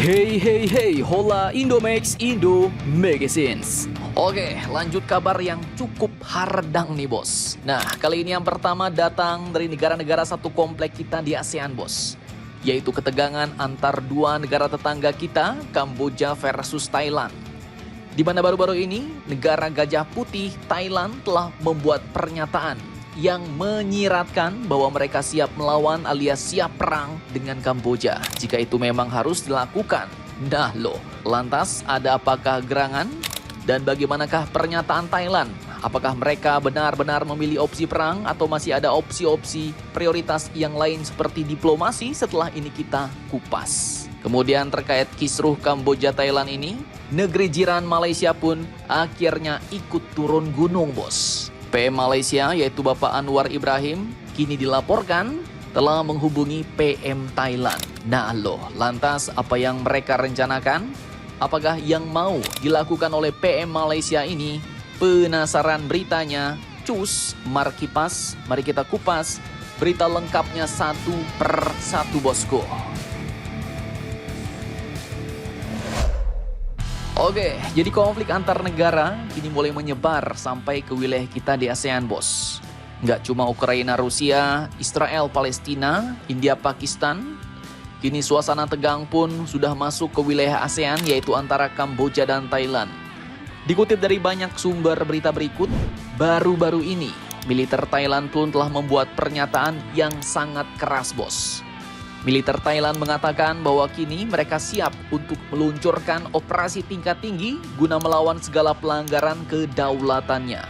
Hey hey hey, hola Indomax Indo Magazines. Oke, lanjut kabar yang cukup hardang nih bos. Nah, kali ini yang pertama datang dari negara-negara satu komplek kita di ASEAN bos. Yaitu ketegangan antar dua negara tetangga kita, Kamboja versus Thailand. Di mana baru-baru ini, negara gajah putih Thailand telah membuat pernyataan yang menyiratkan bahwa mereka siap melawan alias siap perang dengan Kamboja jika itu memang harus dilakukan. Nah loh, lantas ada apakah gerangan? Dan bagaimanakah pernyataan Thailand? Apakah mereka benar-benar memilih opsi perang atau masih ada opsi-opsi prioritas yang lain seperti diplomasi? Setelah ini kita kupas. Kemudian terkait kisruh Kamboja Thailand ini, negeri jiran Malaysia pun akhirnya ikut turun gunung bos. PM Malaysia yaitu Bapak Anwar Ibrahim kini dilaporkan telah menghubungi PM Thailand. Nah loh, lantas apa yang mereka rencanakan? Apakah yang mau dilakukan oleh PM Malaysia ini? Penasaran beritanya? Cus, Markipas, mari kita kupas berita lengkapnya satu per satu bosku. Oke, jadi konflik antar negara kini mulai menyebar sampai ke wilayah kita di ASEAN bos. Nggak cuma Ukraina, Rusia, Israel, Palestina, India, Pakistan. Kini suasana tegang pun sudah masuk ke wilayah ASEAN yaitu antara Kamboja dan Thailand. Dikutip dari banyak sumber berita berikut, baru-baru ini militer Thailand pun telah membuat pernyataan yang sangat keras bos. Militer Thailand mengatakan bahwa kini mereka siap untuk meluncurkan operasi tingkat tinggi guna melawan segala pelanggaran kedaulatannya.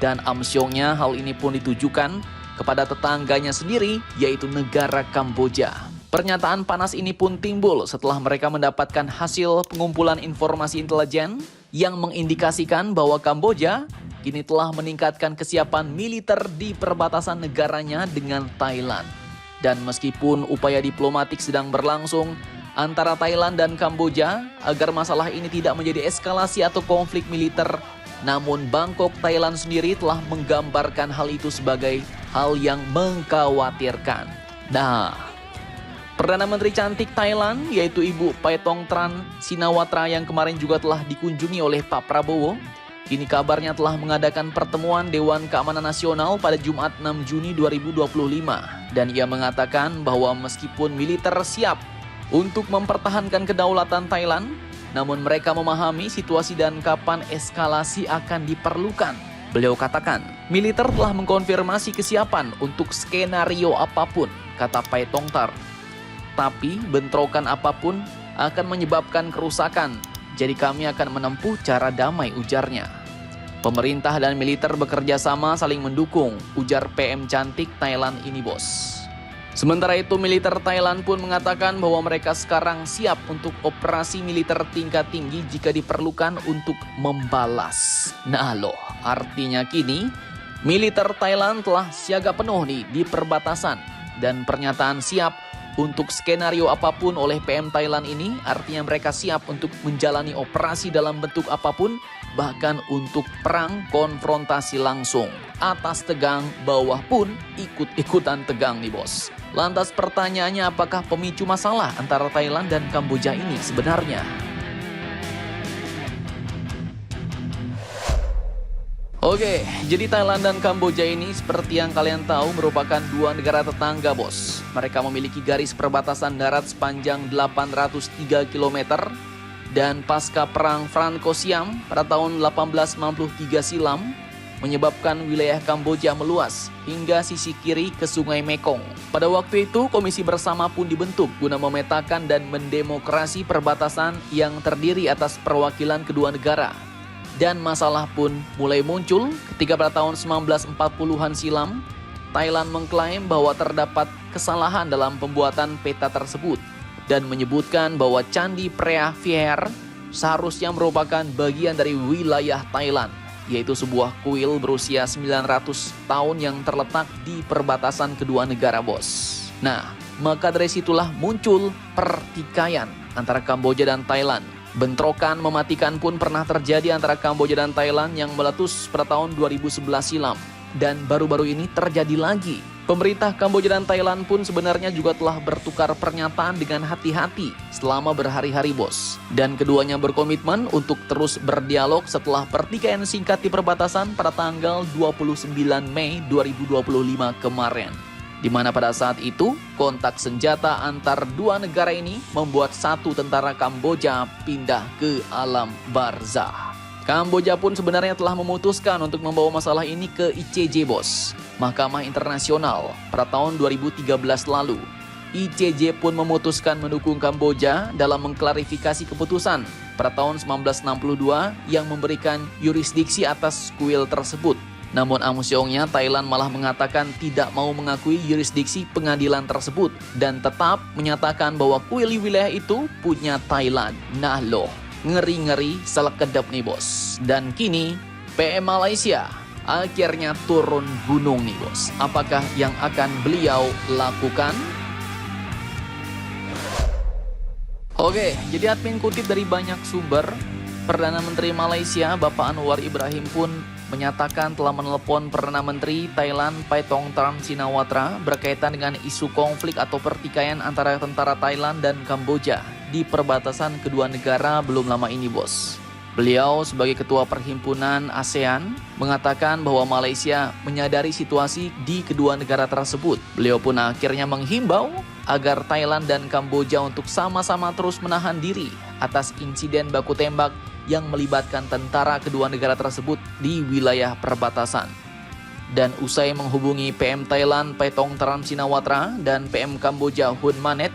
Dan amsyongnya hal ini pun ditujukan kepada tetangganya sendiri yaitu negara Kamboja. Pernyataan panas ini pun timbul setelah mereka mendapatkan hasil pengumpulan informasi intelijen yang mengindikasikan bahwa Kamboja kini telah meningkatkan kesiapan militer di perbatasan negaranya dengan Thailand. Dan meskipun upaya diplomatik sedang berlangsung antara Thailand dan Kamboja agar masalah ini tidak menjadi eskalasi atau konflik militer, namun Bangkok, Thailand sendiri telah menggambarkan hal itu sebagai hal yang mengkhawatirkan. Nah, Perdana Menteri cantik Thailand yaitu Ibu Paetongtran Shinawatra yang kemarin juga telah dikunjungi oleh Pak Prabowo, kini kabarnya telah mengadakan pertemuan Dewan Keamanan Nasional pada Jumat 6 Juni 2025. Dan ia mengatakan bahwa meskipun militer siap untuk mempertahankan kedaulatan Thailand, namun mereka memahami situasi dan kapan eskalasi akan diperlukan. Beliau katakan, militer telah mengkonfirmasi kesiapan untuk skenario apapun, kata Paetongtar. Tapi bentrokan apapun akan menyebabkan kerusakan, jadi kami akan menempuh cara damai, ujarnya. Pemerintah dan militer bekerja sama saling mendukung, ujar PM cantik Thailand ini bos. Sementara itu militer Thailand pun mengatakan bahwa mereka sekarang siap untuk operasi militer tingkat tinggi jika diperlukan untuk membalas. Nah loh, artinya kini militer Thailand telah siaga penuh nih di perbatasan. Dan pernyataan siap untuk skenario apapun oleh PM Thailand ini artinya mereka siap untuk menjalani operasi dalam bentuk apapun, bahkan untuk perang konfrontasi langsung. Atas tegang, bawah pun ikut-ikutan tegang nih bos. Lantas pertanyaannya, apakah pemicu masalah antara Thailand dan Kamboja ini sebenarnya? Oke, jadi Thailand dan Kamboja ini seperti yang kalian tahu merupakan dua negara tetangga bos. Mereka memiliki garis perbatasan darat sepanjang 803 km. Dan pasca perang Franco-Siam pada tahun 1893 silam menyebabkan wilayah Kamboja meluas hingga sisi kiri ke Sungai Mekong. Pada waktu itu komisi bersama pun dibentuk guna memetakan dan mendemokrasi perbatasan yang terdiri atas perwakilan kedua negara. Dan masalah pun mulai muncul ketika pada tahun 1940-an silam Thailand mengklaim bahwa terdapat kesalahan dalam pembuatan peta tersebut dan menyebutkan bahwa Candi Preah Vihear seharusnya merupakan bagian dari wilayah Thailand, yaitu sebuah kuil berusia 900 tahun yang terletak di perbatasan kedua negara bos. Nah, maka dari situlah muncul pertikaian antara Kamboja dan Thailand. Bentrokan mematikan pun pernah terjadi antara Kamboja dan Thailand yang meletus pada tahun 2011 silam. Dan baru-baru ini terjadi lagi Pemerintah Kamboja dan Thailand pun sebenarnya juga telah bertukar pernyataan dengan hati-hati selama berhari-hari bos. Dan keduanya berkomitmen untuk terus berdialog setelah pertikaian singkat di perbatasan pada tanggal 29 Mei 2025 kemarin. Di mana pada saat itu, kontak senjata antar dua negara ini membuat satu tentara Kamboja pindah ke alam barzah. Kamboja pun sebenarnya telah memutuskan untuk membawa masalah ini ke ICJ bos, Mahkamah Internasional, pada tahun 2013 lalu. ICJ pun memutuskan mendukung Kamboja dalam mengklarifikasi keputusan pada tahun 1962 yang memberikan yurisdiksi atas kuil tersebut. Namun amsyongnya Thailand malah mengatakan tidak mau mengakui yurisdiksi pengadilan tersebut dan tetap menyatakan bahwa kuil wilayah itu punya Thailand. Nah loh, ngeri-ngeri selekedap nih bos. Dan kini PM Malaysia akhirnya turun gunung nih bos. Apakah yang akan beliau lakukan? Oke, jadi admin kutip dari banyak sumber, Perdana Menteri Malaysia Bapak Anwar Ibrahim pun menyatakan telah menelepon Perdana Menteri Thailand Paetongtarn Shinawatra berkaitan dengan isu konflik atau pertikaian antara tentara Thailand dan Kamboja di perbatasan kedua negara belum lama ini bos. Beliau sebagai ketua perhimpunan ASEAN mengatakan bahwa Malaysia menyadari situasi di kedua negara tersebut. Beliau pun akhirnya menghimbau agar Thailand dan Kamboja untuk sama-sama terus menahan diri atas insiden baku tembak yang melibatkan tentara kedua negara tersebut di wilayah perbatasan. Dan usai menghubungi PM Thailand Paetongtarn Shinawatra dan PM Kamboja Hun Manet,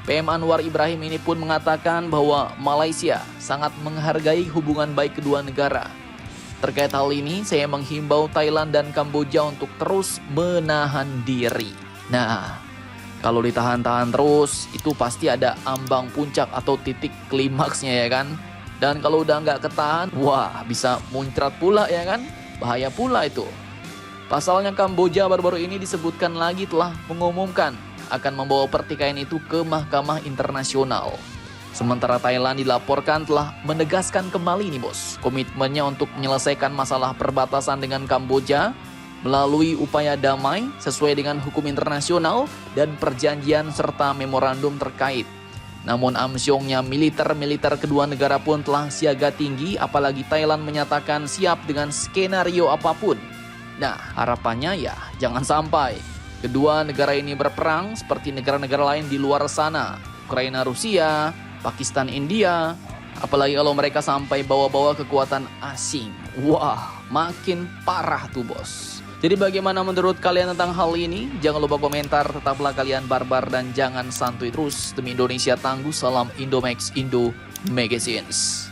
PM Anwar Ibrahim ini pun mengatakan bahwa Malaysia sangat menghargai hubungan baik kedua negara. Terkait hal ini, saya menghimbau Thailand dan Kamboja untuk terus menahan diri. Nah, kalau ditahan-tahan terus, itu pasti ada ambang puncak atau titik klimaksnya ya kan. Dan kalau udah nggak ketahan, wah bisa muncrat pula ya kan. Bahaya pula itu. Pasalnya Kamboja baru-baru ini disebutkan lagi telah mengumumkan akan membawa pertikaian itu ke Mahkamah Internasional. Sementara Thailand dilaporkan telah menegaskan kembali nih bos, komitmennya untuk menyelesaikan masalah perbatasan dengan Kamboja melalui upaya damai sesuai dengan hukum internasional dan perjanjian serta memorandum terkait. Namun amsyongnya militer kedua negara pun telah siaga tinggi, apalagi Thailand menyatakan siap dengan skenario apapun. Nah, harapannya ya jangan sampai kedua negara ini berperang seperti negara-negara lain di luar sana. Ukraina, Rusia, Pakistan, India. Apalagi kalau mereka sampai bawa-bawa kekuatan asing. Wah, makin parah tuh bos. Jadi bagaimana menurut kalian tentang hal ini? Jangan lupa komentar, tetaplah kalian barbar dan jangan santuy terus. Demi Indonesia tangguh, salam Indomax Indo Magazines.